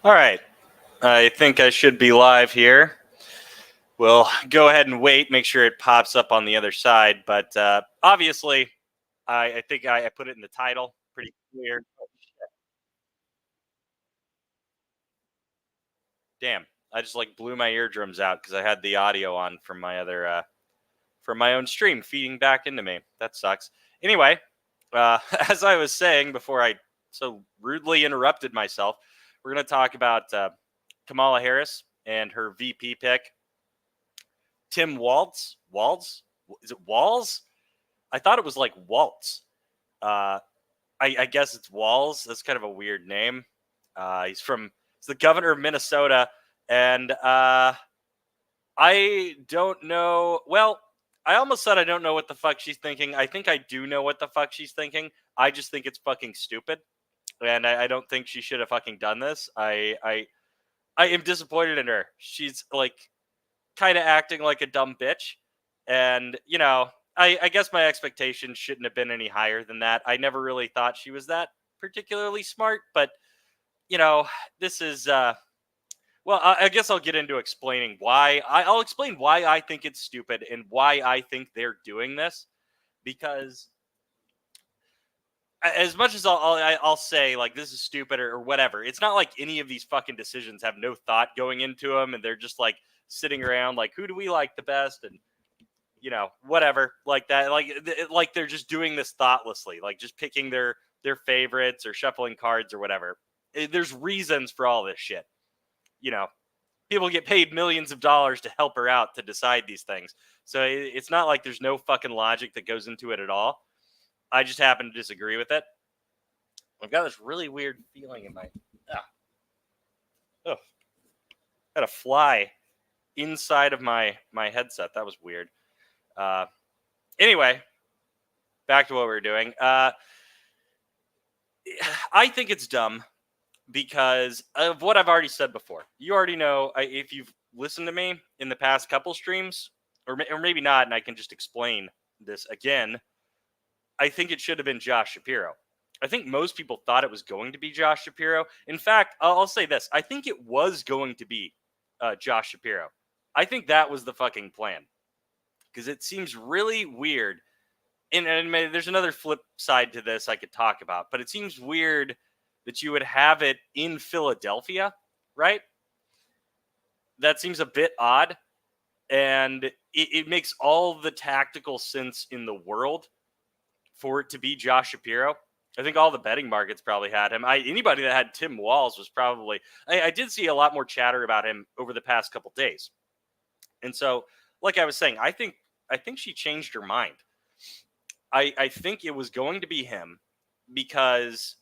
All right. I think I should be live here. We'll go ahead and wait, make sure it pops up on the other side. But obviously, I think I put it in the title pretty clear. Damn, I just like blew my eardrums out because I had the audio on from my other from my own stream feeding back into me. That sucks. Anyway, as I was saying before I so rudely interrupted myself, we're going to talk about Kamala Harris and her VP pick. Tim Walz. Walz? Is it Walz? I thought it was like Waltz. Uh, I guess it's Walz. That's kind of a weird name. He's the governor of Minnesota, and I don't know. Well, I almost said I don't know what the fuck she's thinking. I think I do know what the fuck she's thinking. I just think it's fucking stupid, and I don't think she should have fucking done this. I am disappointed in her. She's like kind of acting like a dumb bitch. And, I guess my expectations shouldn't have been any higher than that. I never really thought she was that particularly smart, but, you know, this is, well, I guess I'll get into explaining why. I'll explain why I think it's stupid and why I think they're doing this. Because as much as I'll say like this is stupid or whatever, it's not like any of these fucking decisions have no thought going into them, and they're just like sitting around like, who do we like the best, and whatever like that, like they're just doing this thoughtlessly, like just picking their favorites or shuffling cards or whatever. There's reasons for all this shit. You know, people get paid millions of dollars to help her out to decide these things, so it's not like there's no fucking logic that goes into it at all. I just happen to disagree with it. I've got this really weird feeling in my. Oh, had a fly inside of my headset. That was weird. Anyway, back to what we were doing. I think it's dumb because of what I've already said before. You already know, if you've listened to me in the past couple streams, or maybe not, and I can just explain this again. I think it should have been Josh Shapiro. I think most people thought it was going to be Josh Shapiro. In fact, I'll say this. I think it was going to be Josh Shapiro. I think that was the fucking plan. Because it seems really weird. And there's another flip side to this I could talk about. But it seems weird that you would have it in Philadelphia, right? That seems a bit odd. And it makes all the tactical sense in the world for it to be Josh Shapiro. I think all the betting markets probably had him. Anybody that had Tim Walz was probably. I did see a lot more chatter about him over the past couple days, and so, like I was saying, I think she changed her mind. I think it was going to be him because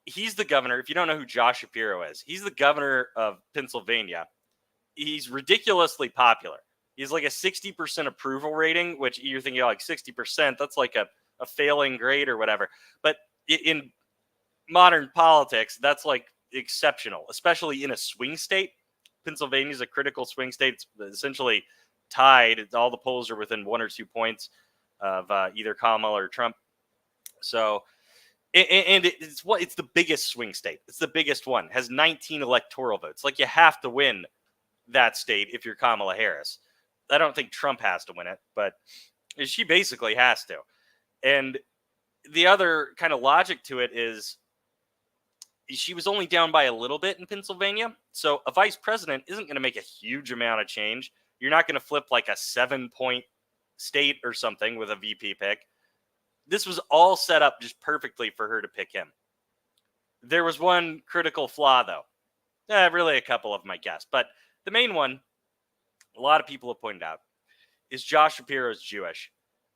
he's the governor. If you don't know who Josh Shapiro is, he's the governor of Pennsylvania. He's ridiculously popular. He's like a 60% approval rating, which you're thinking like 60%. That's like a failing grade or whatever. But in modern politics, that's like exceptional, especially in a swing state. Pennsylvania is a critical swing state. It's essentially tied. All the polls are within 1 or 2 points of either Kamala or Trump. So, and it's the biggest swing state. It's the biggest one. It has 19 electoral votes. Like, you have to win that state if you're Kamala Harris. I don't think Trump has to win it, but she basically has to. And the other kind of logic to it is she was only down by a little bit in Pennsylvania. So a vice president isn't going to make a huge amount of change. You're not going to flip like a 7-point state or something with a VP pick. This was all set up just perfectly for her to pick him. There was one critical flaw, though. Really a couple of them, I guess. But the main one, a lot of people have pointed out, is Josh Shapiro is Jewish.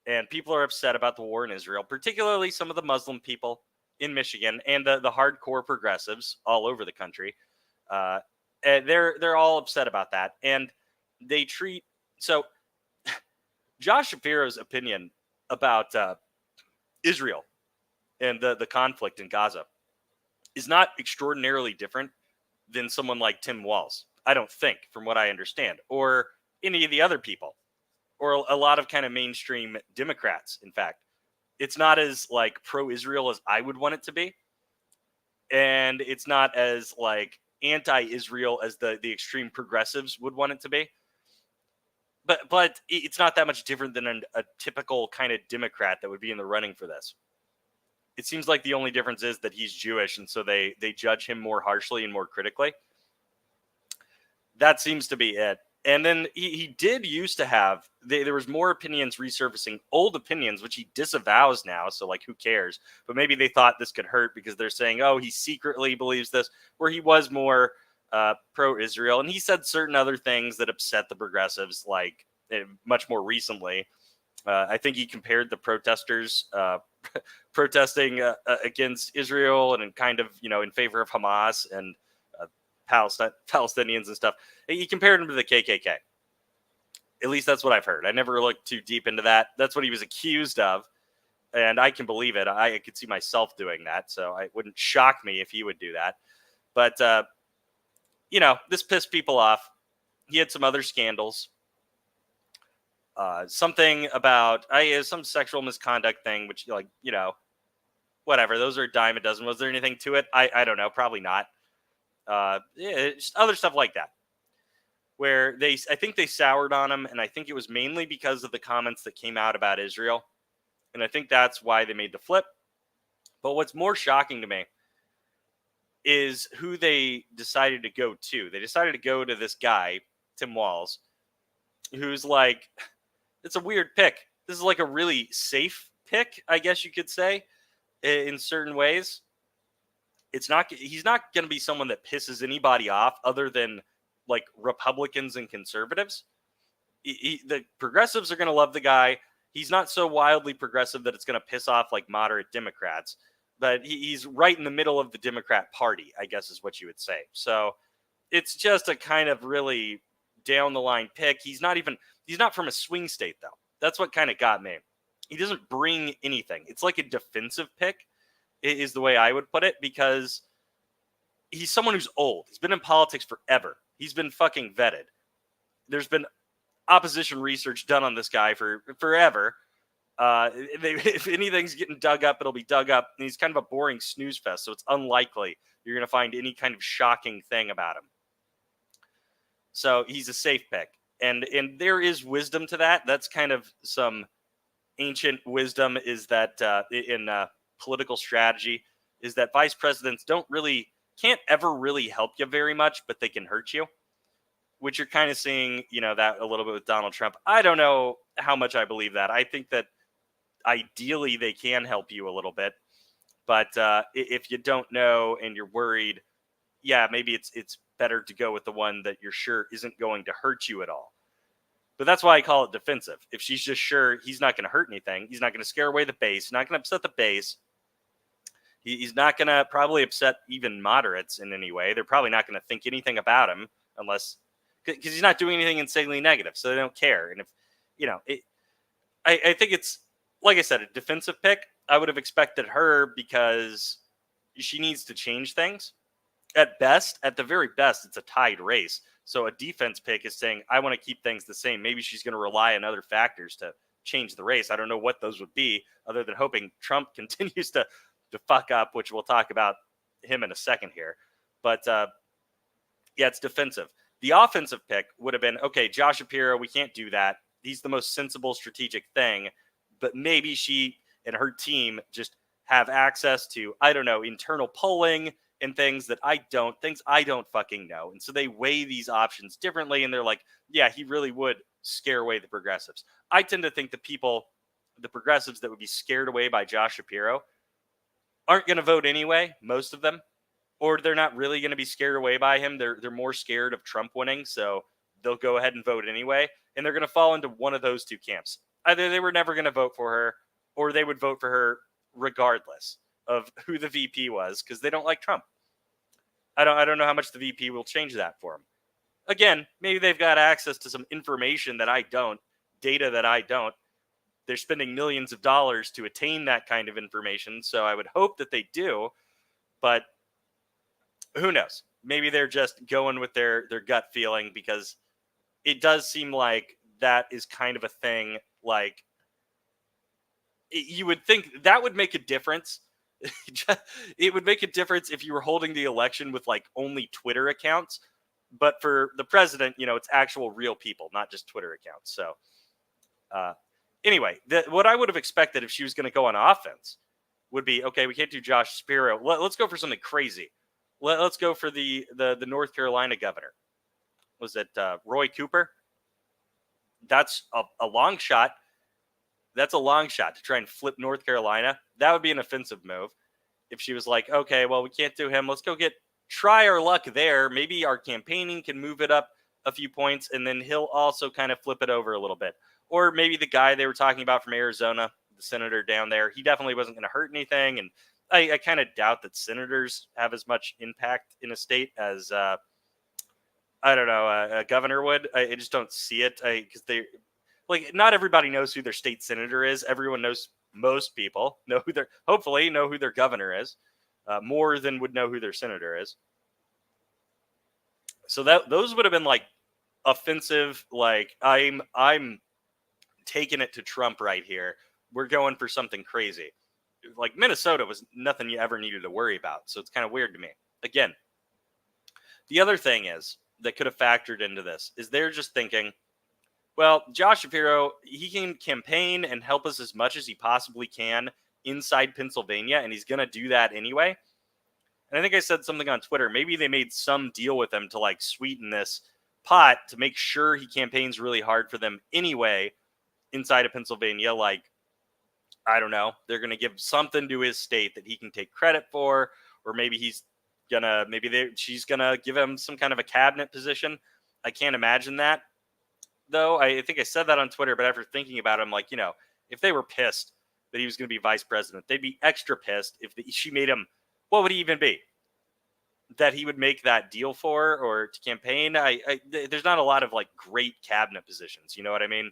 And people are upset about the war in Israel, particularly some of the Muslim people in Michigan and the hardcore progressives all over the country. And they're all upset about that. And they treat... So Josh Shapiro's opinion about Israel and the conflict in Gaza is not extraordinarily different than someone like Tim Walz, I don't think, from what I understand, or any of the other people, or a lot of kind of mainstream Democrats. In fact, it's not as like pro-Israel as I would want it to be, and it's not as like anti-Israel as the extreme progressives would want it to be. But it's not that much different than a typical kind of Democrat that would be in the running for this. It seems like the only difference is that he's Jewish, and so they judge him more harshly and more critically. That seems to be it. And then he did used to have, there was more opinions resurfacing, old opinions, which he disavows now. So, like, who cares? But maybe they thought this could hurt because they're saying, oh, he secretly believes this, where he was more pro-Israel. And he said certain other things that upset the progressives, like much more recently. I think he compared the protesters protesting against Israel and kind of, in favor of Hamas and Palestinians and stuff. He compared him to the KKK. At least that's what I've heard. I never looked too deep into that. That's what he was accused of, and I can believe it. I could see myself doing that, so it wouldn't shock me if he would do that. But, this pissed people off. He had some other scandals. Something about some sexual misconduct thing, which, whatever. Those are a dime a dozen. Was there anything to it? I don't know. Probably not. Just other stuff like that, where I think they soured on him, and I think it was mainly because of the comments that came out about Israel, and I think that's why they made the flip. But what's more shocking to me is who they decided to go to. They decided to go to this guy, Tim Walz, who's like, it's a weird pick. This is like a really safe pick, I guess you could say, in certain ways. He's not going to be someone that pisses anybody off other than like Republicans and conservatives. The progressives are going to love the guy. He's not so wildly progressive that it's going to piss off like moderate Democrats, but he's right in the middle of the Democrat Party, I guess is what you would say. So it's just a kind of really down the line pick. He's not from a swing state, though. That's what kind of got me. He doesn't bring anything. It's like a defensive pick is the way I would put it, because he's someone who's old. He's been in politics forever. He's been fucking vetted. There's been opposition research done on this guy for forever. If anything's getting dug up, it'll be dug up. And he's kind of a boring snooze fest, so it's unlikely you're going to find any kind of shocking thing about him. So he's a safe pick. And there is wisdom to that. That's kind of some ancient wisdom, is that in political strategy, is that vice presidents can't ever really help you very much, but they can hurt you, which you're kind of seeing, that a little bit with Donald Trump. I don't know how much I believe that. I think that ideally they can help you a little bit, but if you don't know and you're worried, maybe it's better to go with the one that you're sure isn't going to hurt you at all. But that's why I call it defensive. If she's just sure he's not going to hurt anything, he's not going to scare away the base, he's not going to upset the base, he's not going to probably upset even moderates in any way. They're probably not going to think anything about him because he's not doing anything insanely negative, so they don't care. And if, I think it's, like I said, a defensive pick. I would have expected her because she needs to change things. At the very best, it's a tied race. So a defense pick is saying, I want to keep things the same. Maybe she's going to rely on other factors to change the race. I don't know what those would be, other than hoping Trump continues to fuck up, which we'll talk about him in a second here. But it's defensive. The offensive pick would have been, okay, Josh Shapiro, we can't do that. He's the most sensible strategic thing. But maybe she and her team just have access to, I don't know, internal polling and things I don't fucking know. And so they weigh these options differently. And they're like, yeah, he really would scare away the progressives. I tend to think the progressives that would be scared away by Josh Shapiro aren't going to vote anyway, most of them, or they're not really going to be scared away by him. They're more scared of Trump winning. So they'll go ahead and vote anyway. And they're going to fall into one of those two camps. Either they were never going to vote for her, or they would vote for her regardless of who the VP was, because they don't like Trump. I don't know how much the VP will change that for them. Again, maybe they've got access to some information that I don't, data that I don't. They're spending millions of dollars to attain that kind of information, so I would hope that they do, but who knows? Maybe they're just going with their gut feeling, because it does seem like that is kind of a thing. Like, you would think that would make a difference It would make a difference if you were holding the election with like only Twitter accounts, but for the president, it's actual real people, not just Twitter accounts. So, uh, anyway, what I would have expected if she was going to go on offense would be, okay, we can't do Josh Shapiro. Let's go for something crazy. Let's go for the North Carolina governor. Was it Roy Cooper? That's a long shot. That's a long shot to try and flip North Carolina. That would be an offensive move. If she was like, okay, well, we can't do him. Let's go try our luck there. Maybe our campaigning can move it up a few points, and then he'll also kind of flip it over a little bit. Or maybe the guy they were talking about from Arizona, the senator down there, he definitely wasn't going to hurt anything. And I kind of doubt that senators have as much impact in a state as, I don't know, a governor would. I just don't see it because not everybody knows who their state senator is. Everyone knows, most people know hopefully know who their governor is, more than would know who their senator is. So those would have been like offensive. Like I'm taking it to Trump right here. We're going for something crazy. Like Minnesota was nothing you ever needed to worry about. So it's kind of weird to me. Again, the other thing is that could have factored into this is they're just thinking, well, Josh Shapiro, he can campaign and help us as much as he possibly can inside Pennsylvania, and he's going to do that anyway. And I think I said something on Twitter. Maybe they made some deal with him to like sweeten this pot to make sure he campaigns really hard for them anyway inside of Pennsylvania. Like, I don't know, they're going to give something to his state that he can take credit for, or maybe she's going to give him some kind of a cabinet position. I can't imagine that. Though I think I said that on Twitter, but after thinking about it, I'm like, if they were pissed that he was going to be vice president, they'd be extra pissed if she made him. What would he even be? That he would make that deal for or to campaign? There's not a lot of like great cabinet positions. You know what I mean?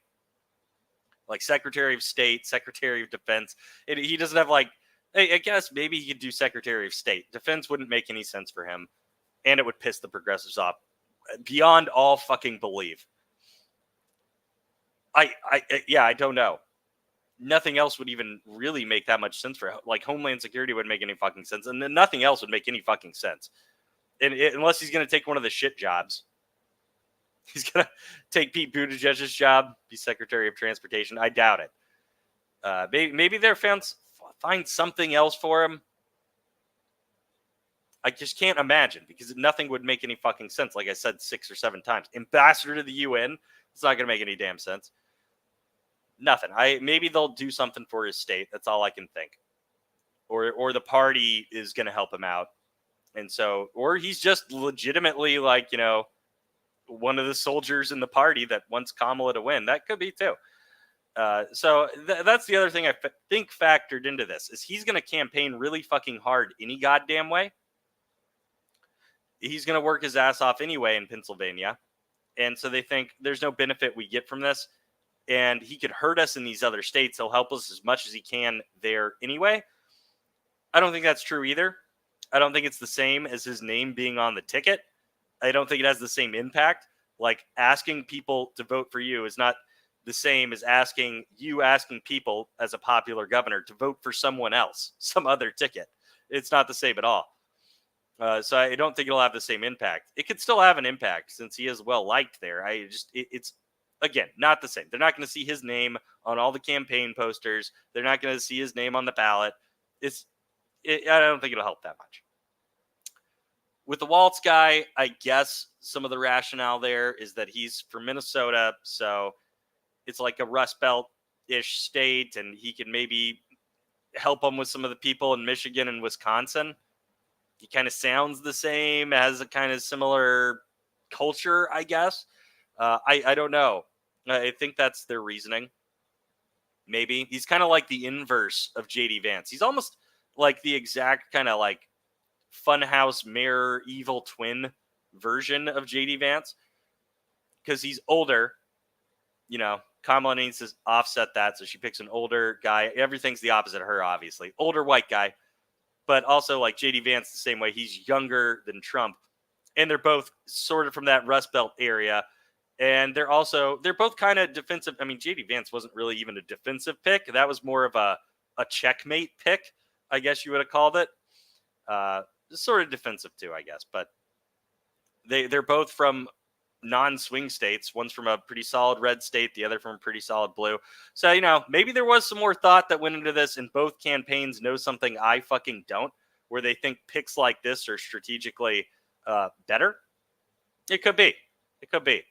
Like Secretary of State, Secretary of Defense. He doesn't have like. I guess maybe he could do Secretary of State. Defense wouldn't make any sense for him, and it would piss the progressives off beyond all fucking belief. I don't know. Nothing else would even really make that much sense for like Homeland Security wouldn't make any fucking sense, and then nothing else would make any fucking sense. Unless he's going to take one of the shit jobs. He's going to take Pete Buttigieg's job, be Secretary of Transportation. I doubt it. Maybe their fans find something else for him. I just can't imagine because nothing would make any fucking sense. Like I said 6 or 7 times. Ambassador to the UN. It's not going to make any damn sense. Nothing. Maybe they'll do something for his state. That's all I can think. Or the party is going to help him out. And so, or he's just legitimately like, one of the soldiers in the party that wants Kamala to win. That could be too. So that's the other thing I think factored into this is he's going to campaign really fucking hard any goddamn way. He's going to work his ass off anyway in Pennsylvania. And so they think there's no benefit we get from this. And he could hurt us in these other states. He'll help us as much as he can there anyway. I don't think that's true either. I don't think it's the same as his name being on the ticket. I don't think it has the same impact. Like asking people to vote for you is not the same as asking people as a popular governor to vote for someone else, some other ticket. It's not the same at all. So I don't think it'll have the same impact. It could still have an impact since he is well liked there. It's again, not the same. They're not going to see his name on all the campaign posters. They're not going to see his name on the ballot. I don't think it'll help that much. With the Walz guy, I guess some of the rationale there is that he's from Minnesota, so it's like a Rust Belt-ish state, and he can maybe help them with some of the people in Michigan and Wisconsin. He kind of sounds the same, has a kind of similar culture, I guess. I don't know. I think that's their reasoning. Maybe. He's kind of like the inverse of J.D. Vance. He's almost like the exact kind of like funhouse mirror evil twin version of J.D. Vance. Because he's older. Kamala needs to offset that, so she picks an older guy. Everything's the opposite of her, obviously. Older white guy. But also like J.D. Vance the same way. He's younger than Trump. And they're both sort of from that Rust Belt area. And they're both kind of defensive. I mean, J.D. Vance wasn't really even a defensive pick. That was more of a checkmate pick. I guess you would have called it. Sort of defensive too, I guess. But they're both from non-swing states. One's from a pretty solid red state, the other from a pretty solid blue. So, maybe there was some more thought that went into this, and both campaigns know something I fucking don't, where they think picks like this are strategically better. It could be. It could be.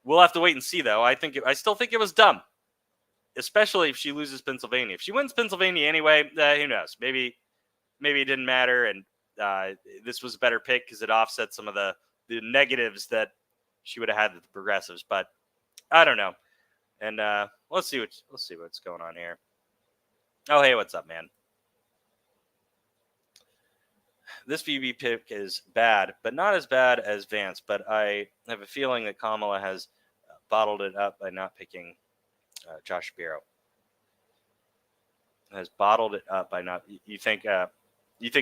We'll have to wait and see, though. I still think it was dumb, especially if she loses Pennsylvania. If she wins Pennsylvania anyway, who knows? Maybe it didn't matter, and this was a better pick because it offset some of the negatives that she would have had with the progressives. But I don't know. And let's see what's going on here. Oh, hey, what's up, man? This VB pick is bad, but not as bad as Vance. But I have a feeling that Kamala has bottled it up by not picking Josh Shapiro. Has bottled it up by not. You think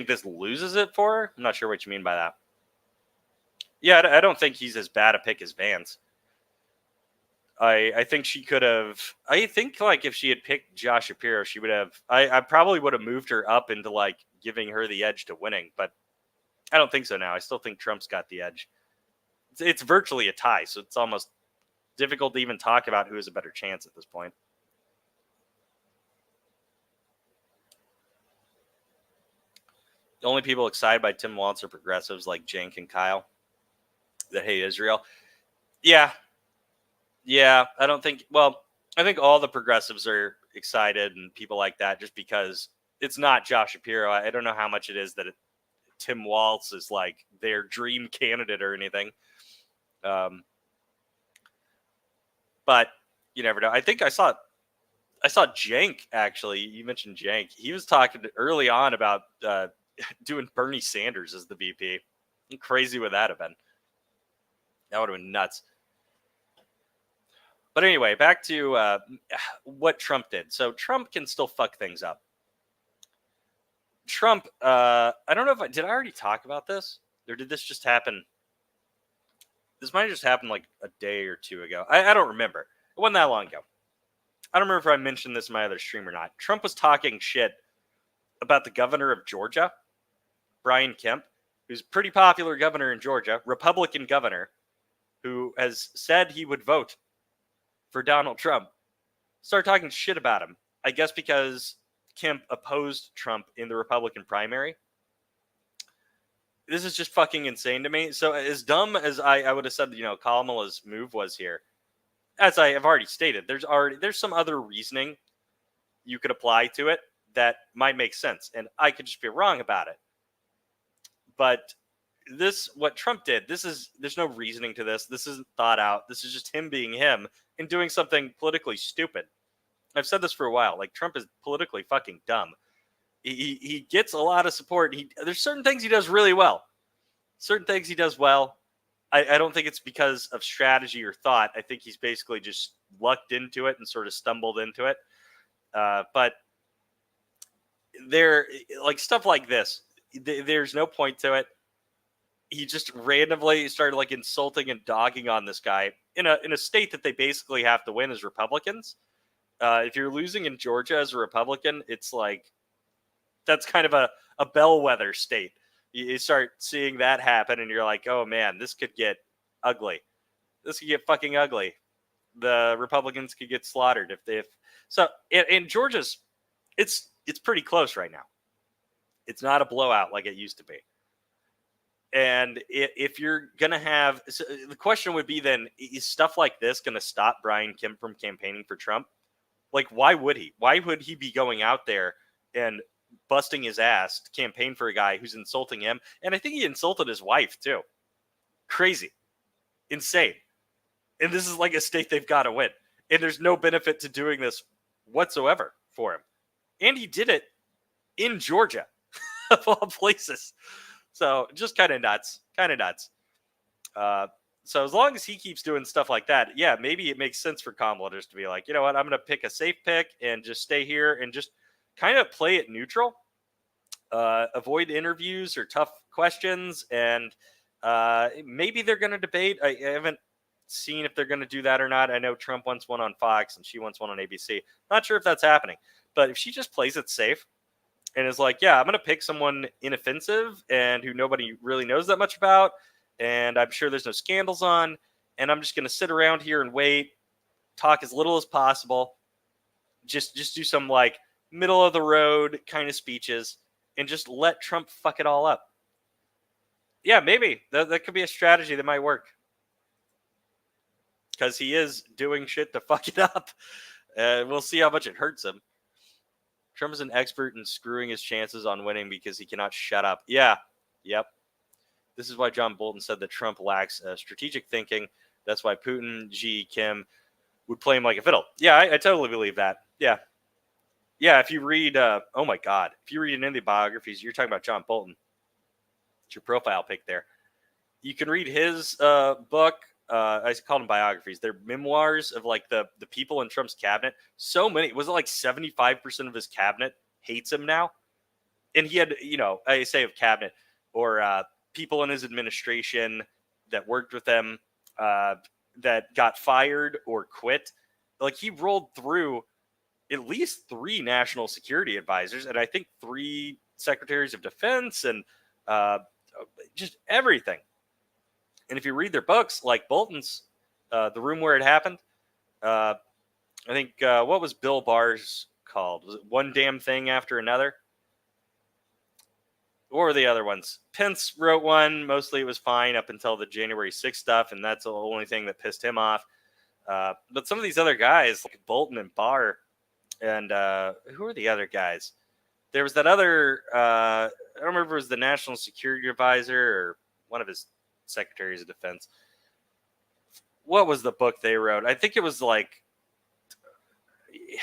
this loses it for her? I'm not sure what you mean by that. Yeah, I don't think he's as bad a pick as Vance. I think she could have. I think like if she had picked Josh Shapiro, she would have. I probably would have moved her up into like giving her the edge to winning, but I don't think so now. I still think Trump's got the edge. It's virtually a tie, so it's almost difficult to even talk about who has a better chance at this point. The only people excited by Tim Walz are progressives like Cenk and Kyle that hate Israel. Yeah, I don't think. Well, I think all the progressives are excited and people like that just because it's not Josh Shapiro. I don't know how much it is that Tim Walz is like their dream candidate or anything. But you never know. I think I saw Cenk, actually. You mentioned Cenk. He was talking early on about doing Bernie Sanders as the VP. How crazy would that have been? That would have been nuts. But anyway, back to what Trump did. So Trump can still fuck things up. Trump, I don't know if did I already talk about this? Or did this just happen? This might have just happened like a day or two ago. I don't remember. It wasn't that long ago. I don't remember if I mentioned this in my other stream or not. Trump was talking shit about the governor of Georgia, Brian Kemp, who's a pretty popular governor in Georgia, Republican governor, who has said he would vote for Donald Trump. Started talking shit about him. I guess because Kemp opposed Trump in the Republican primary. This is just fucking insane to me. So as dumb as I would have said, Kamala's move was here, as I have already stated, there's some other reasoning you could apply to it that might make sense, and I could just be wrong about it. But what Trump did, there's no reasoning to this. This isn't thought out. This is just him being him and doing something politically stupid. I've said this for a while. Like, Trump is politically fucking dumb. He gets a lot of support. There's certain things he does really well. Certain things he does well. I don't think it's because of strategy or thought. I think he's basically just lucked into it and sort of stumbled into it. But like stuff like this, there's no point to it. He just randomly started like insulting and dogging on this guy in a state that they basically have to win as Republicans. If you're losing in Georgia as a Republican, it's like that's kind of a bellwether state. You start seeing that happen, and you're like, oh man, this could get ugly. This could get fucking ugly. The Republicans could get slaughtered if so. In Georgia's, it's pretty close right now. It's not a blowout like it used to be. And if you're gonna have, so the question would be then: is stuff like this gonna stop Brian Kemp from campaigning for Trump? Like, why would he? Why would he be going out there and busting his ass to campaign for a guy who's insulting him? And I think he insulted his wife too. Crazy, insane. And this is like a state they've got to win. And there's no benefit to doing this whatsoever for him. And he did it in Georgia, of all places. So just kind of nuts. So as long as he keeps doing stuff like that, yeah, maybe it makes sense for Kamala just to be like, you know what, I'm going to pick a safe pick and just stay here and just kind of play it neutral, avoid interviews or tough questions, and maybe they're going to debate. I haven't seen if they're going to do that or not. I know Trump wants one on Fox and she wants one on ABC. Not sure if that's happening, but if she just plays it safe and is like, yeah, I'm going to pick someone inoffensive and who nobody really knows that much about, and I'm sure there's no scandals on, and I'm just going to sit around here and wait, talk as little as possible, just do some like middle of the road kind of speeches, and just let Trump fuck it all up. Yeah, maybe that could be a strategy that might work, because he is doing shit to fuck it up. We'll see how much it hurts him. Trump is an expert in screwing his chances on winning because he cannot shut up. Yeah, yep. This is why John Bolton said that Trump lacks strategic thinking. That's why Putin, Xi, Kim would play him like a fiddle. Yeah, I totally believe that. Yeah. Yeah, if you read, oh my God, if you read any of the biographies, you're talking about John Bolton. It's your profile pic there. You can read his book. I call them biographies. They're memoirs of like the people in Trump's cabinet. So many. Was it like 75% of his cabinet hates him now? And he had, I say of cabinet or people in his administration that worked with him that got fired or quit. Like he rolled through at least 3 national security advisors and I think 3 secretaries of defense and just everything. And if you read their books, like Bolton's, The Room Where It Happened, I think, what was Bill Barr's called? Was it One Damn Thing After Another? What were the other ones? Pence wrote one. Mostly it was fine up until the January 6th stuff, and that's the only thing that pissed him off. But some of these other guys, like Bolton and Barr, and who are the other guys? There was that other, I don't remember if it was the National Security Advisor or one of his secretaries of defense. What was the book they wrote? I think it was like,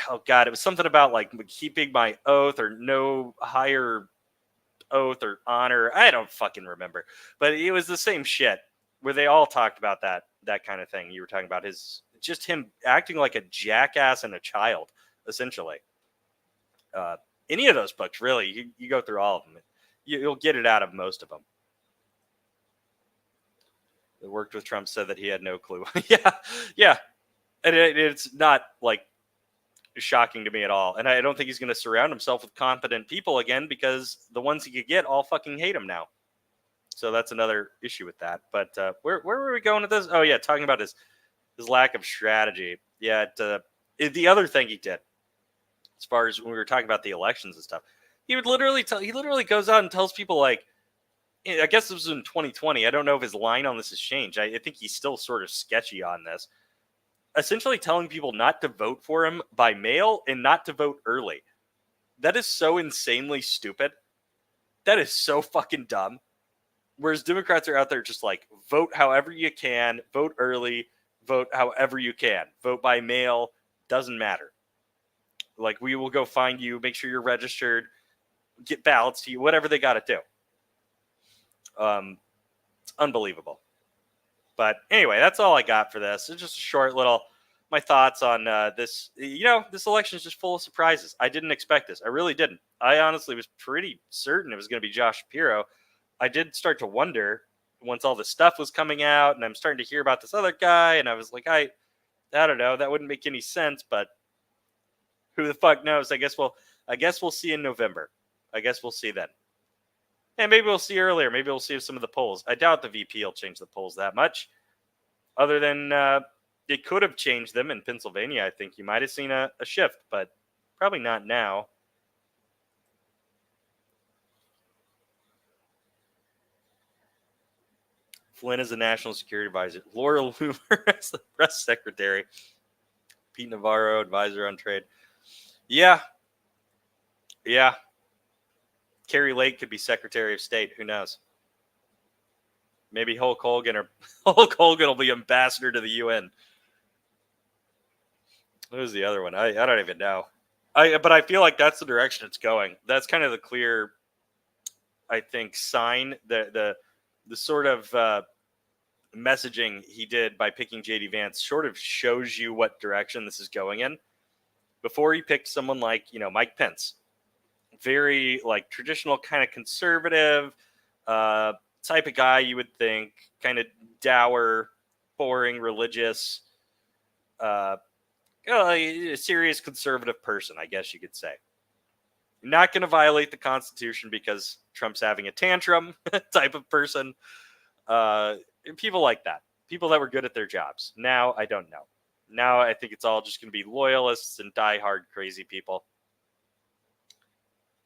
oh God, it was something about like keeping my oath or no higher oath or honor. I don't fucking remember, but it was the same shit where they all talked about that kind of thing. You were talking about just him acting like a jackass and a child, essentially. Any of those books, really, you go through all of them. You'll get it out of most of them. That worked with Trump said that he had no clue. yeah. And it's not like shocking to me at all. And I don't think he's going to surround himself with competent people again because the ones he could get all fucking hate him now. So that's another issue with that. But where were we going with this? Oh, yeah, talking about his lack of strategy. Yeah, the other thing he did, as far as when we were talking about the elections and stuff, he literally goes out and tells people like, I guess this was in 2020. I don't know if his line on this has changed. I think he's still sort of sketchy on this. Essentially telling people not to vote for him by mail and not to vote early. That is so insanely stupid. That is so fucking dumb. Whereas Democrats are out there just like, vote however you can, vote early, vote however you can. Vote by mail, doesn't matter. Like, we will go find you, make sure you're registered, get ballots to you, whatever they got to do. It's unbelievable. But anyway, that's all I got for this. It's just a short little, my thoughts on this. This election is just full of surprises. I didn't expect this. I really didn't. I honestly was pretty certain it was going to be Josh Shapiro. I did start to wonder once all this stuff was coming out, and I'm starting to hear about this other guy, and I was like, I don't know. That wouldn't make any sense, but who the fuck knows? I guess we'll see in November. I guess we'll see then. And maybe we'll see earlier. Maybe we'll see some of the polls. I doubt the VP will change the polls that much. Other than it could have changed them in Pennsylvania. I think you might have seen a shift, but probably not now. Flynn is the National Security Advisor. Laura Loomer is the press secretary. Pete Navarro, advisor on trade. Yeah. Carrie Lake could be Secretary of State. Who knows? Maybe Hulk Hogan will be ambassador to the UN. Who's the other one? I don't even know. But I feel like that's the direction it's going. That's kind of the clear, I think, sign. The sort of messaging he did by picking JD Vance sort of shows you what direction this is going in. Before he picked someone like, Mike Pence. Very like traditional kind of conservative type of guy, you would think, kind of dour, boring, religious, a serious conservative person, I guess you could say. not going to violate the Constitution because Trump's having a tantrum type of person. People like that. People that were good at their jobs. Now, I don't know. Now, I think it's all just going to be loyalists and diehard crazy people.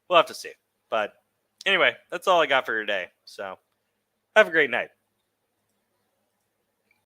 We'll have to see. But anyway, that's all I got for today. So have a great night.